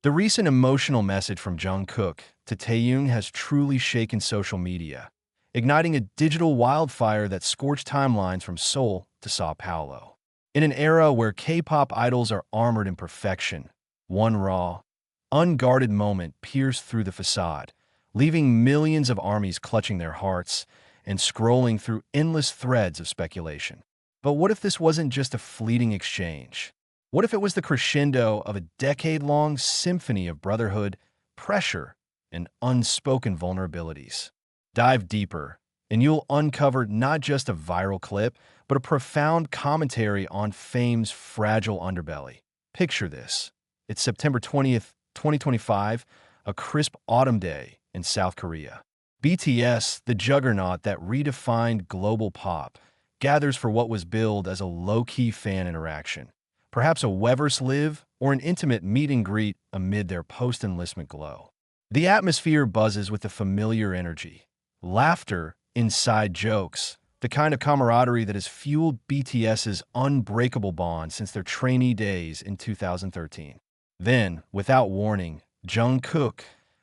The recent emotional message from Jungkook to Taehyung has truly shaken social media, igniting a digital wildfire that scorched timelines from Seoul to Sao Paulo. In an era where K-pop idols are armored in perfection, one raw, unguarded moment pierced through the facade, leaving millions of armies clutching their hearts and scrolling through endless threads of speculation. But what if this wasn't just a fleeting exchange? What if it was the crescendo of a decade-long symphony of brotherhood, pressure, and unspoken vulnerabilities? Dive deeper, and you'll uncover not just a viral clip, but a profound commentary on fame's fragile underbelly. Picture this. It's September 20th, 2025, a crisp autumn day in South Korea. BTS, the juggernaut that redefined global pop, gathers for what was billed as a low-key fan interaction. Perhaps a Weverse Live or an intimate meet and greet amid their post-enlistment glow. The atmosphere buzzes with a familiar energy. Laughter, inside jokes, the kind of camaraderie that has fueled BTS's unbreakable bond since their trainee days in 2013. Then, without warning, Jungkook,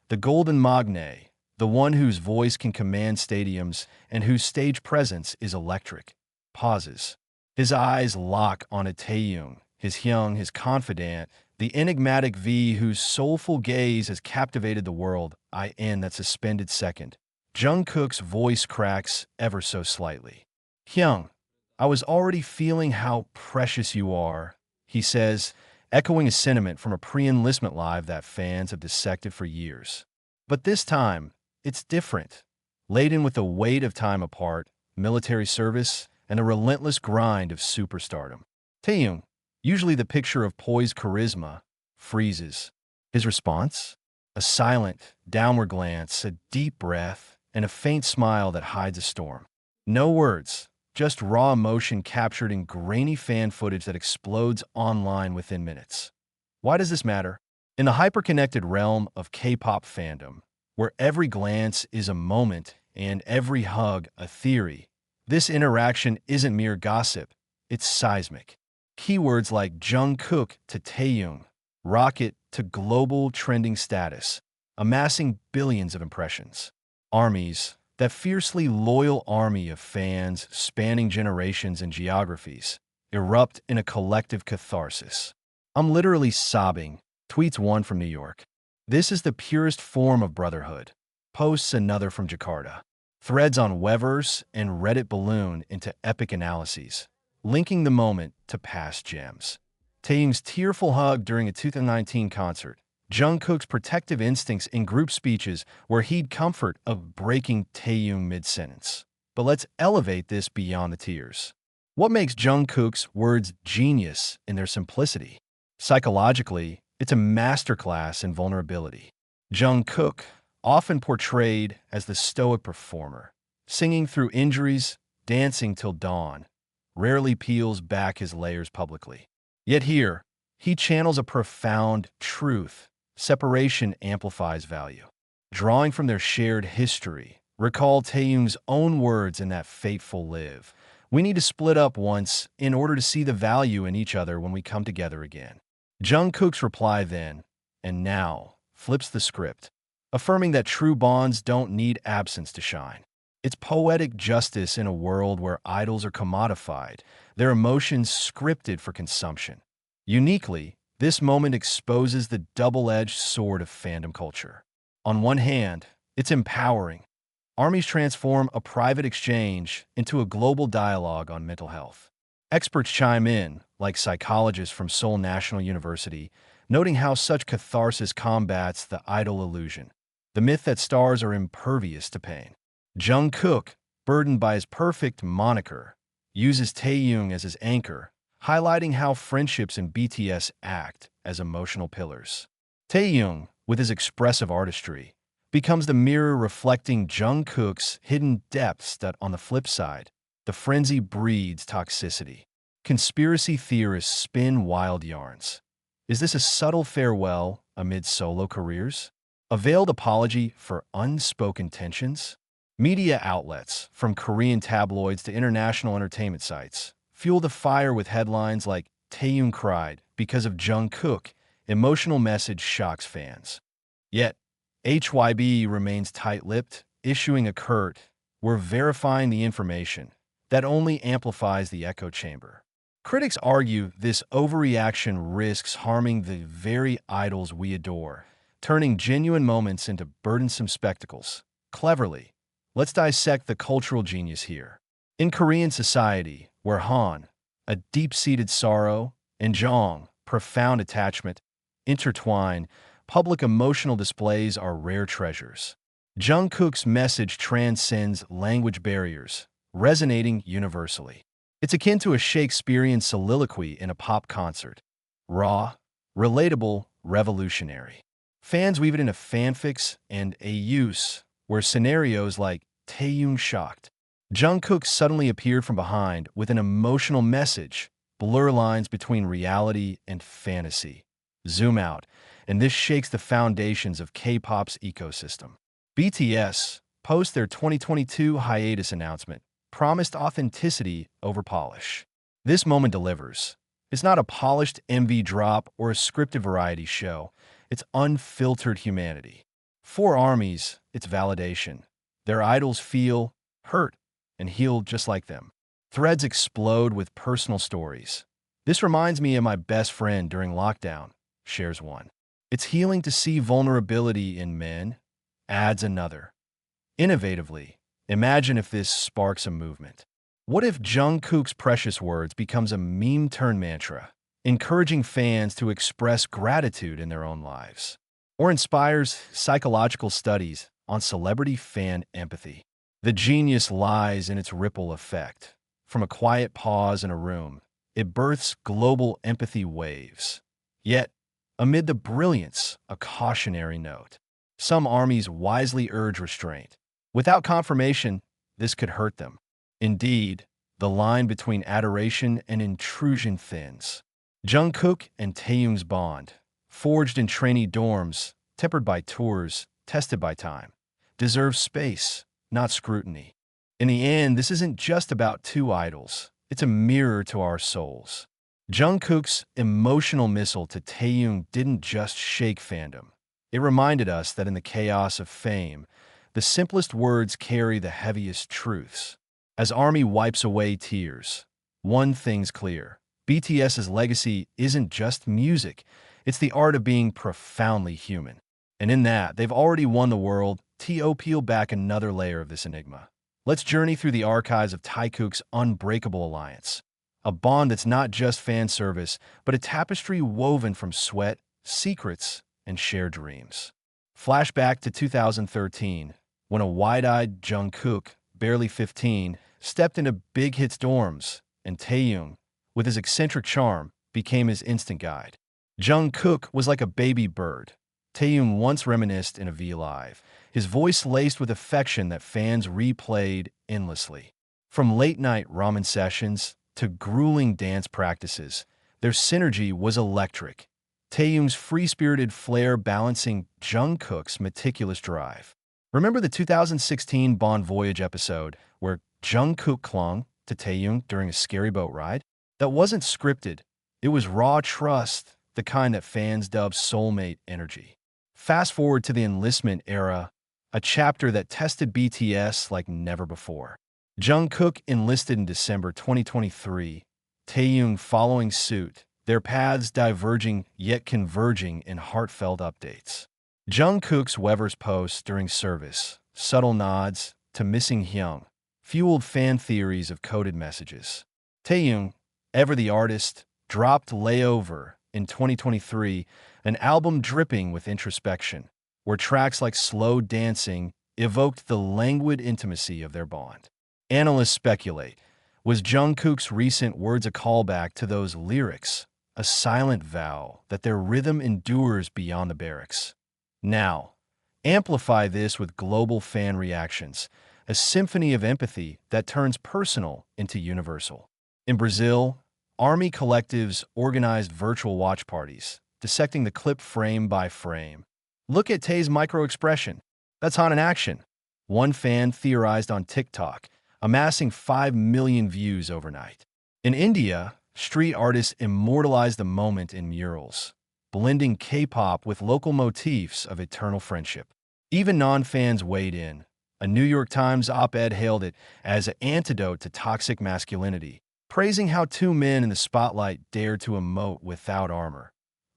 the golden magne, the one whose voice can command stadiums and whose stage presence is electric, pauses. His eyes lock on a Taehyung, his young, his confidant, the enigmatic V whose soulful gaze has captivated the world. In that suspended second, Jungkook's voice cracks ever so slightly. Hyung, I was already feeling how precious you are, he says, echoing a sentiment from a pre-enlistment live that fans have dissected for years. But this time, it's different. Laden with the weight of time apart, military service, and the relentless grind of superstardom. Taehyung, usually the picture of poised charisma, freezes. His response? A silent, downward glance, a deep breath, and a faint smile that hides a storm. No words, just raw emotion captured in grainy fan footage that explodes online within minutes. Why does this matter? In the hyper-connected realm of K-pop fandom, where every glance is a moment and every hug a theory, this interaction isn't mere gossip, it's seismic. Keywords like Jungkook to Taehyung rocket to global trending status, amassing billions of impressions. Armies, that fiercely loyal army of fans spanning generations and geographies, erupt in a collective catharsis. I'm literally sobbing, tweets one from New York. This is the purest form of brotherhood, posts another from Jakarta. Threads on Weverse and Reddit balloon into epic analyses, linking the moment to past gems. Taehyung's tearful hug during a 2019 concert, Jungkook's protective instincts in group speeches where he'd comfort of breaking Taehyung mid-sentence. But let's elevate this beyond the tears. What makes Jungkook's words genius in their simplicity? Psychologically, it's a masterclass in vulnerability. Jungkook, often portrayed as the stoic performer, singing through injuries, dancing till dawn, rarely peels back his layers publicly. Yet here, he channels a profound truth. Separation amplifies value. Drawing from their shared history, recall Taehyung's own words in that fateful live. We need to split up once in order to see the value in each other when we come together again. Jungkook's reply then, and now, flips the script, affirming that true bonds don't need absence to shine. It's poetic justice in a world where idols are commodified, their emotions scripted for consumption. Uniquely, this moment exposes the double-edged sword of fandom culture. On one hand, it's empowering. Armies transform a private exchange into a global dialogue on mental health. Experts chime in, like psychologists from Seoul National University, noting how such catharsis combats the idol illusion, the myth that stars are impervious to pain. Jungkook, burdened by his perfect moniker, uses Taehyung as his anchor, highlighting how friendships in BTS act as emotional pillars. Taehyung, with his expressive artistry, becomes the mirror reflecting Jungkook's hidden depths that, on the flip side, the frenzy breeds toxicity. Conspiracy theorists spin wild yarns. Is this a subtle farewell amid solo careers? A veiled apology for unspoken tensions? Media outlets, from Korean tabloids to international entertainment sites, fuel the fire with headlines like Taehyung cried because of Jungkook emotional message shocks fans. Yet, HYB remains tight-lipped, issuing a curt, "We're verifying the information," that only amplifies the echo chamber. Critics argue this overreaction risks harming the very idols we adore, turning genuine moments into burdensome spectacles. Cleverly, let's dissect the cultural genius here. In Korean society, where Han, a deep-seated sorrow, and Jong, profound attachment, intertwine, public emotional displays are rare treasures. Jungkook's message transcends language barriers, resonating universally. It's akin to a Shakespearean soliloquy in a pop concert. Raw, relatable, revolutionary. Fans weave it into fanfics and AUs, where scenarios like Taehyung shocked. Jungkook suddenly appeared from behind with an emotional message, blur lines between reality and fantasy. Zoom out, and this shakes the foundations of K-pop's ecosystem. BTS, post their 2022 hiatus announcement, promised authenticity over polish. This moment delivers. It's not a polished MV drop or a scripted variety show. It's unfiltered humanity. For ARMYs, it's validation. Their idols feel, hurt, and heal just like them. Threads explode with personal stories. "This reminds me of my best friend during lockdown," shares one. "It's healing to see vulnerability in men," adds another. Innovatively, imagine if this sparks a movement. What if Jungkook's precious words becomes a meme-turned mantra, encouraging fans to express gratitude in their own lives? Or inspires psychological studies on celebrity fan empathy? The genius lies in its ripple effect. From a quiet pause in a room, it births global empathy waves. Yet, amid the brilliance, a cautionary note. Some armies wisely urge restraint. Without confirmation, this could hurt them. Indeed, the line between adoration and intrusion thins. Jungkook and Taehyung's bond, forged in trainee dorms, tempered by tours, tested by time, deserves space, not scrutiny. In the end, this isn't just about two idols. It's a mirror to our souls. Jungkook's emotional missile to Taehyung didn't just shake fandom. It reminded us that in the chaos of fame, the simplest words carry the heaviest truths. As ARMY wipes away tears, one thing's clear. BTS's legacy isn't just music. It's the art of being profoundly human. And in that, they've already won the world. Peel back another layer of this enigma. Let's journey through the archives of Taekook's unbreakable alliance. A bond that's not just fan service, but a tapestry woven from sweat, secrets, and shared dreams. Flashback to 2013, when a wide-eyed Jungkook, barely 15, stepped into Big Hit's dorms, and Taehyung, with his eccentric charm, became his instant guide. Jungkook was like a baby bird. Taehyung once reminisced in a V Live, his voice laced with affection that fans replayed endlessly. From late-night ramen sessions to grueling dance practices, their synergy was electric. Taehyung's free-spirited flair balancing Jungkook's meticulous drive. Remember the 2016 Bon Voyage episode where Jungkook clung to Taehyung during a scary boat ride? That wasn't scripted. It was raw trust, the kind that fans dub soulmate energy. Fast forward to the enlistment era, a chapter that tested BTS like never before. Jungkook enlisted in December 2023, Taehyung following suit, their paths diverging yet converging in heartfelt updates. Jungkook's Weverse posts during service, subtle nods to missing Hyung, fueled fan theories of coded messages. Taehyung, ever the artist, dropped Layover in 2023, an album dripping with introspection, where tracks like Slow Dancing evoked the languid intimacy of their bond. Analysts speculate, was Jungkook's recent words a callback to those lyrics, a silent vow that their rhythm endures beyond the barracks? Now, amplify this with global fan reactions, a symphony of empathy that turns personal into universal. In Brazil, ARMY collectives organized virtual watch parties, dissecting the clip frame by frame. Look at Tae's micro-expression. That's Han in action. One fan theorized on TikTok, amassing 5 million views overnight. In India, street artists immortalized the moment in murals. blending K-pop with local motifs of eternal friendship. Even non-fans weighed in. A New York Times op-ed hailed it as an antidote to toxic masculinity, praising how two men in the spotlight dared to emote without armor.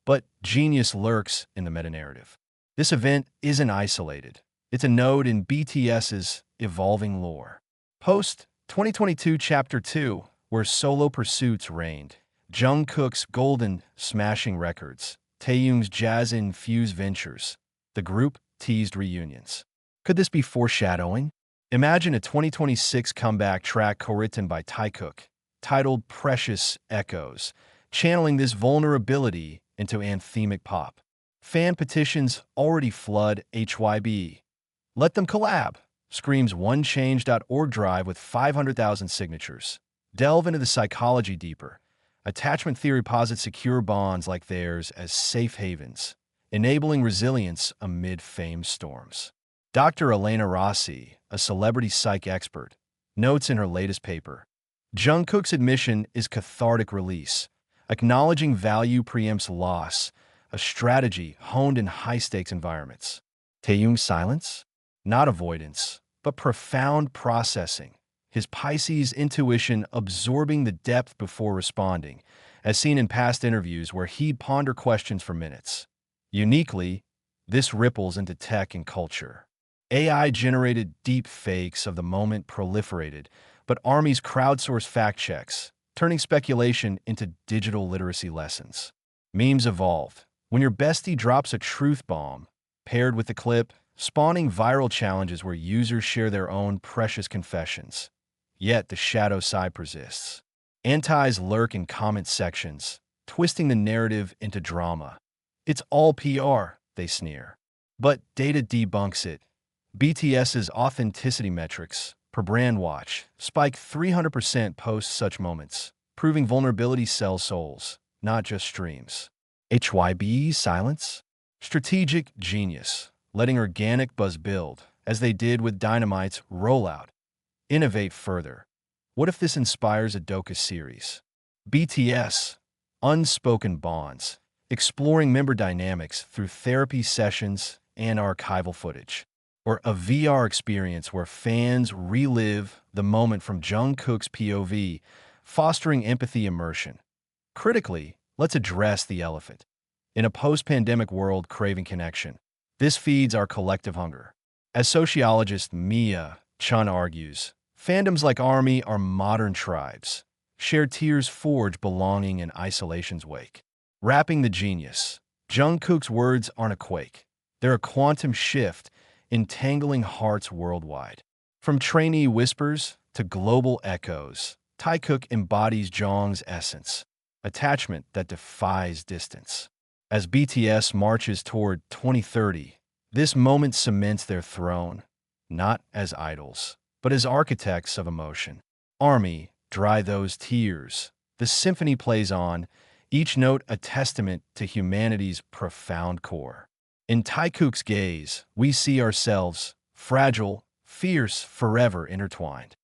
But genius lurks in the meta-narrative. This event isn't isolated. It's a node in BTS's evolving lore. Post-2022 Chapter 2, where solo pursuits reigned. Jungkook's golden, smashing records. Taehyung's jazz-infused ventures. The group teased reunions. Could this be foreshadowing? Imagine a 2026 comeback track co-written by Taehyung, titled Precious Echoes, channeling this vulnerability into anthemic pop. Fan petitions already flood HYB. Let them collab, screams onechange.org drive with 500,000 signatures. Delve into the psychology deeper. Attachment theory posits secure bonds like theirs as safe havens, enabling resilience amid fame storms. Dr. Elena Rossi, a celebrity psych expert, notes in her latest paper, Jungkook's admission is cathartic release, acknowledging value preempts loss, a strategy honed in high-stakes environments. Taehyung's silence? Not avoidance, but profound processing, his Pisces intuition absorbing the depth before responding, as seen in past interviews where he'd ponder questions for minutes. Uniquely, this ripples into tech and culture. AI-generated deep fakes of the moment proliferated, but armies crowdsource fact checks, turning speculation into digital literacy lessons. Memes evolved. When your bestie drops a truth bomb, paired with the clip, spawning viral challenges where users share their own precious confessions. Yet the shadow side persists. Antis lurk in comment sections, twisting the narrative into drama. It's all PR, they sneer. But data debunks it. BTS's authenticity metrics, per brand watch, spike 300% post such moments, proving vulnerability sells souls, not just streams. HYB's silence? Strategic genius, letting organic buzz build, as they did with Dynamite's rollout. Innovate further. What if this inspires a Doka series? BTS, Unspoken Bonds, exploring member dynamics through therapy sessions and archival footage. Or a VR experience where fans relive the moment from Jungkook's POV, fostering empathy immersion. Critically, let's address the elephant. In a post-pandemic world craving connection, this feeds our collective hunger. As sociologist Mia Chun argues, fandoms like ARMY are modern tribes. Shared tears forge belonging in isolation's wake. Rapping the genius, Jungkook's words aren't a quake. They're a quantum shift, entangling hearts worldwide. From trainee whispers to global echoes, Taehyung embodies Jong's essence, attachment that defies distance. As BTS marches toward 2030, this moment cements their throne, not as idols, but as architects of emotion. ARMY, dry those tears. The symphony plays on, each note a testament to humanity's profound core. In Taehyung's gaze, we see ourselves, fragile, fierce, forever intertwined.